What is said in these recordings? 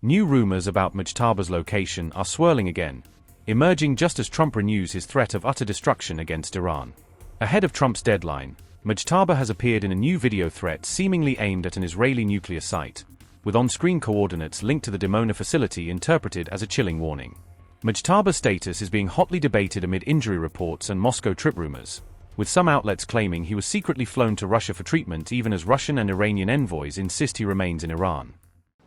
New rumors about Mojtaba's location are swirling again, emerging just as Trump renews his threat of utter destruction against Iran. Ahead of Trump's deadline, Mojtaba has appeared in a new video threat seemingly aimed at an Israeli nuclear site, with on-screen coordinates linked to the Dimona facility interpreted as a chilling warning. Mojtaba's status is being hotly debated amid injury reports and Moscow trip rumors, with some outlets claiming he was secretly flown to Russia for treatment even as Russian and Iranian envoys insist he remains in Iran.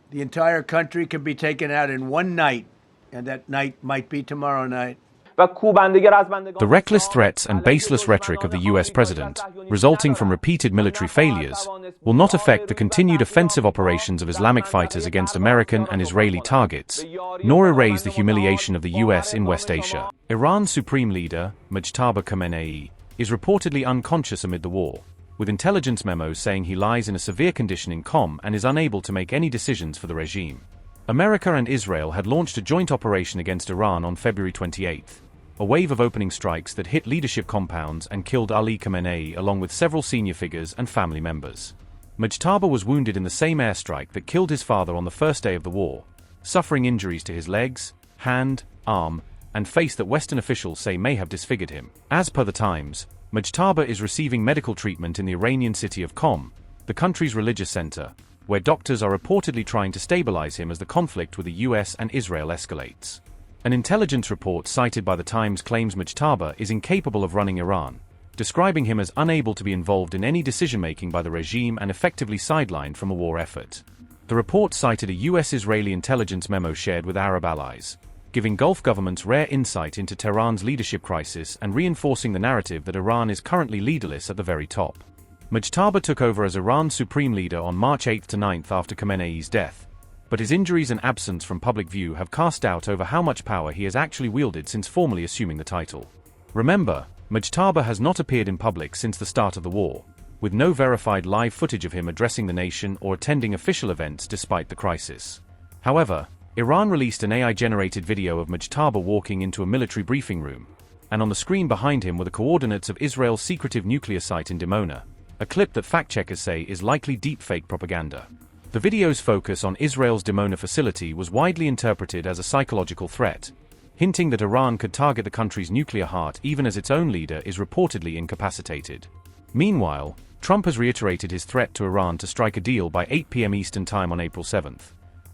The entire country could be taken out in one night, and that night might be tomorrow night. The reckless threats and baseless rhetoric of the US president, resulting from repeated military failures, will not affect the continued offensive operations of Islamic fighters against American and Israeli targets, nor erase the humiliation of the US in West Asia. Iran's supreme leader, Mojtaba Khamenei, is reportedly unconscious amid the war, with intelligence memos saying he lies in a severe condition in Qom and is unable to make any decisions for the regime. America and Israel had launched a joint operation against Iran on February 28, a wave of opening strikes that hit leadership compounds and killed Ali Khamenei along with several senior figures and family members. Mojtaba was wounded in the same airstrike that killed his father on the first day of the war, suffering injuries to his legs, hand, arm, and face that Western officials say may have disfigured him. As per the Times, Mojtaba is receiving medical treatment in the Iranian city of Qom, the country's religious center, where doctors are reportedly trying to stabilize him as the conflict with the US and Israel escalates. An intelligence report cited by the Times claims Mojtaba is incapable of running Iran, describing him as unable to be involved in any decision-making by the regime and effectively sidelined from a war effort. The report cited a US-Israeli intelligence memo shared with Arab allies, giving Gulf governments rare insight into Tehran's leadership crisis and reinforcing the narrative that Iran is currently leaderless at the very top. Mojtaba took over as Iran's supreme leader on March 8 to 9 after Khamenei's death, but his injuries and absence from public view have cast doubt over how much power he has actually wielded since formally assuming the title. Remember, Mojtaba has not appeared in public since the start of the war, with no verified live footage of him addressing the nation or attending official events despite the crisis. However, Iran released an AI-generated video of Mojtaba walking into a military briefing room, and on the screen behind him were the coordinates of Israel's secretive nuclear site in Dimona, a clip that fact-checkers say is likely deepfake propaganda. The video's focus on Israel's Dimona facility was widely interpreted as a psychological threat, hinting that Iran could target the country's nuclear heart even as its own leader is reportedly incapacitated. Meanwhile, Trump has reiterated his threat to Iran to strike a deal by 8 p.m. Eastern Time on April 7,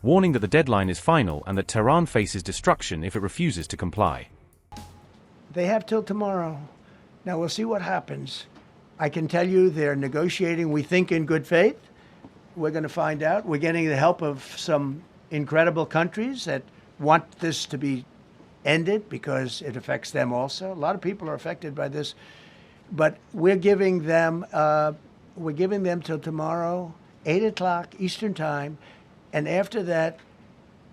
warning that the deadline is final and that Tehran faces destruction if it refuses to comply. They have till tomorrow. Now we'll see what happens. I can tell you they're negotiating, we think, in good faith. We're going to find out. We're getting the help of some incredible countries that want this to be ended because it affects them also. A lot of people are affected by this. But we're giving them till tomorrow, 8 o'clock Eastern Time. And after that,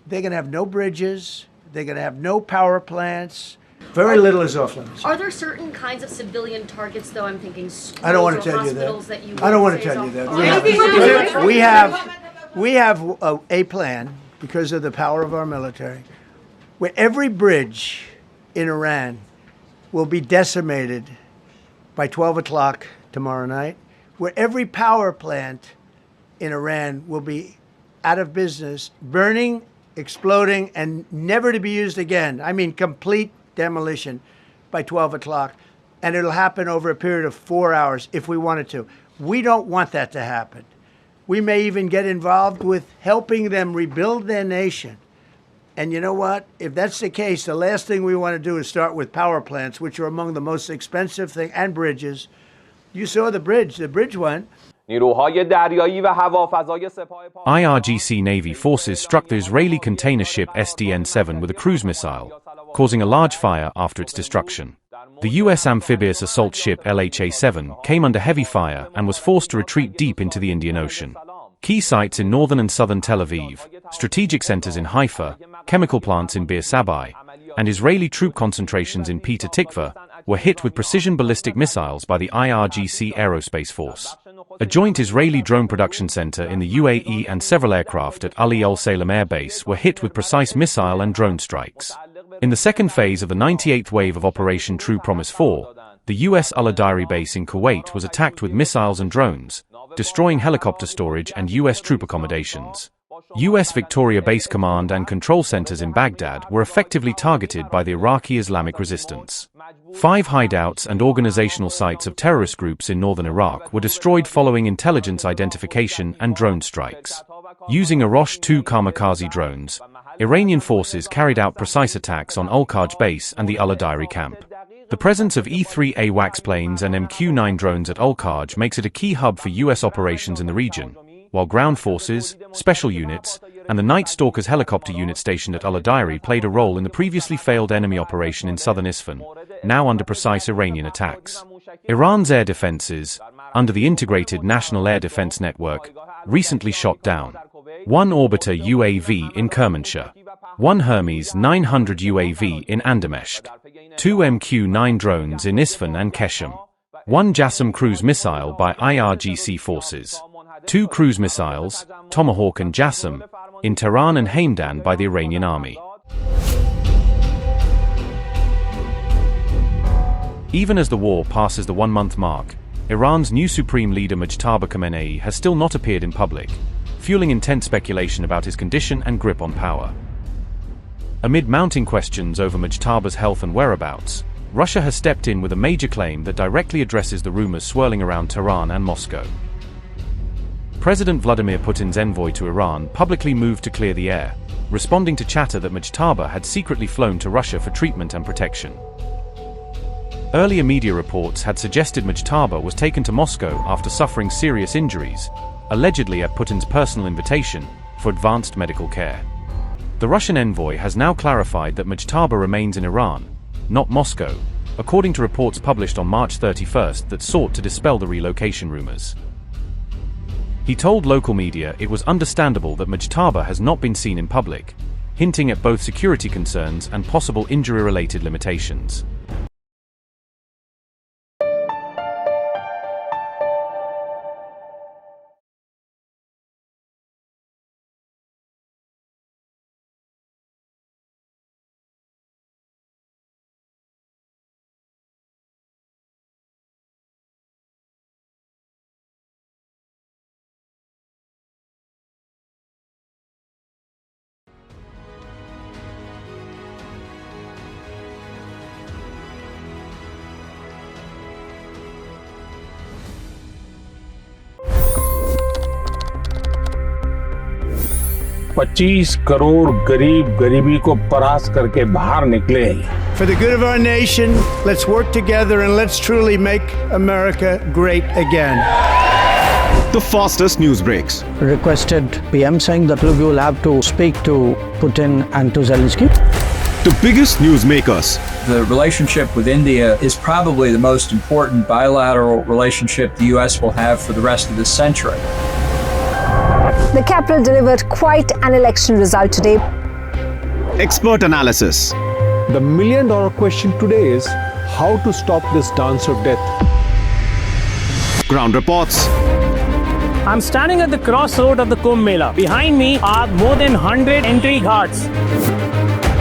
they're going to have no bridges. They're going to have no power plants. Very little is off limits. Are there certain kinds of civilian targets, though? I'm thinking schools I don't want to or tell you hospitals that. you I don't want to tell you that. We have a plan, because of the power of our military, where every bridge in Iran will be decimated by 12 o'clock tomorrow night, where every power plant in Iran will be out of business, burning, exploding, and never to be used again. I mean, complete demolition by 12 o'clock. And it'll happen over a period of 4 hours if we wanted to. We don't want that to happen. We may even get involved with helping them rebuild their nation. And you know what? If that's the case, the last thing we want to do is start with power plants, which are among the most expensive things, and bridges. You saw the bridge went. IRGC Navy forces struck the Israeli container ship SDN-7 with a cruise missile, causing a large fire after its destruction. The U.S. amphibious assault ship LHA-7 came under heavy fire and was forced to retreat deep into the Indian Ocean. Key sites in northern and southern Tel Aviv, strategic centers in Haifa, chemical plants in Bir Sabai, and Israeli troop concentrations in Petah Tikva were hit with precision ballistic missiles by the IRGC Aerospace Force. A joint Israeli drone production center in the UAE and several aircraft at Ali Al Salem Air Base were hit with precise missile and drone strikes. In the second phase of the 98th wave of Operation True Promise 4, the U.S. Al Adari base in Kuwait was attacked with missiles and drones, destroying helicopter storage and U.S. troop accommodations. US Victoria Base Command and Control Centers in Baghdad were effectively targeted by the Iraqi Islamic resistance. 5 hideouts and organizational sites of terrorist groups in northern Iraq were destroyed following intelligence identification and drone strikes. Using Arosh-2 kamikaze drones, Iranian forces carried out precise attacks on Al-Kaj base and the Al-Adayri camp. The presence of E-3 AWACS planes and MQ-9 drones at Al-Kaj makes it a key hub for US operations in the region, while ground forces, special units, and the Night Stalkers helicopter unit stationed at Al-Adayri played a role in the previously failed enemy operation in southern Isfahan, now under precise Iranian attacks. Iran's air defenses, under the Integrated National Air Defense Network, recently shot down 1 Orbiter UAV in Kermanshah, 1 Hermes 900 UAV in Andameshk, 2 MQ-9 drones in Isfahan and Keshem, 1 JASSM cruise missile by IRGC forces, 2 cruise missiles, Tomahawk and JASSM, in Tehran and Hamdan by the Iranian army. Even as the war passes the 1-month mark, Iran's new supreme leader Mojtaba Khamenei has still not appeared in public, fueling intense speculation about his condition and grip on power. Amid mounting questions over Mojtaba's health and whereabouts, Russia has stepped in with a major claim that directly addresses the rumors swirling around Tehran and Moscow. President Vladimir Putin's envoy to Iran publicly moved to clear the air, responding to chatter that Mojtaba had secretly flown to Russia for treatment and protection. Earlier media reports had suggested Mojtaba was taken to Moscow after suffering serious injuries, allegedly at Putin's personal invitation, for advanced medical care. The Russian envoy has now clarified that Mojtaba remains in Iran, not Moscow, according to reports published on March 31st that sought to dispel the relocation rumors. He told local media it was understandable that Mojtaba has not been seen in public, hinting at both security concerns and possible injury-related limitations. $25 crore गरीब गरीबी को परास्त करके बाहर निकले। For the good of our nation, let's work together and let's truly make America great again. The fastest news breaks. Requested PM saying that look, you will have to speak to Putin and to Zelensky. The biggest newsmakers. The relationship with India is probably the most important bilateral relationship the US will have for the rest of this century. The capital delivered quite an election result today. Expert analysis. The million-dollar question today is how to stop this dance of death. Ground reports. I'm standing at the crossroad of the Kumbh Mela. Behind me are more than 100 entry ghats.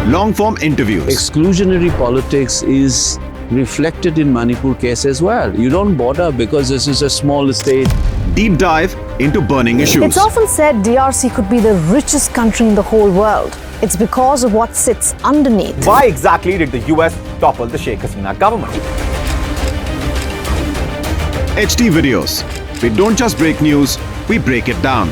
Long-form interviews. Exclusionary politics is reflected in Manipur case as well. You don't bother because this is a small state. Deep dive into burning issues. It's often said DRC could be the richest country in the whole world. It's because of what sits underneath. Why exactly did the US topple the Sheikh Hasina government? HT videos. We don't just break news, we break it down.